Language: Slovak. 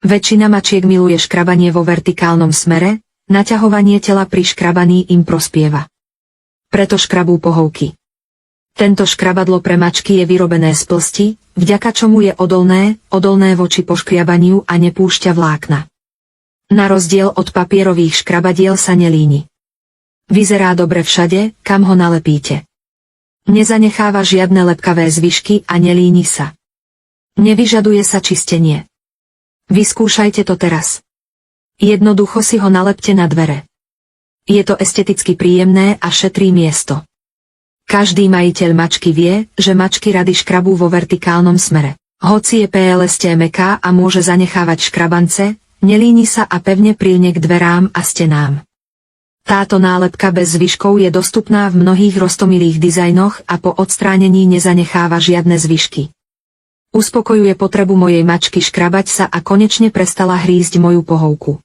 Väčšina mačiek miluje škrabanie vo vertikálnom smere, naťahovanie tela pri škrabaní im prospieva. Preto škrabú pohovky. Tento škrabadlo pre mačky je vyrobené z plsti, vďaka čomu je odolné voči poškriabaniu a nepúšťa vlákna. Na rozdiel od papierových škrabadiel sa nelíni. Vyzerá dobre všade, kam ho nalepíte. Nezanecháva žiadne lepkavé zvyšky a nelíni sa. Nevyžaduje sa čistenie. Vyskúšajte to teraz. Jednoducho si ho nalepte na dvere. Je to esteticky príjemné a šetrí miesto. Každý majiteľ mačky vie, že mačky rady škrabú vo vertikálnom smere. Hoci je PLST mäkká a môže zanechávať škrabance, nelíni sa a pevne prilne k dverám a stenám. Táto nálepka bez zvyškov je dostupná v mnohých roztomilých dizajnoch a po odstránení nezanecháva žiadne zvyšky. Uspokojuje potrebu mojej mačky škrabať sa a konečne prestala hrízť moju pohovku.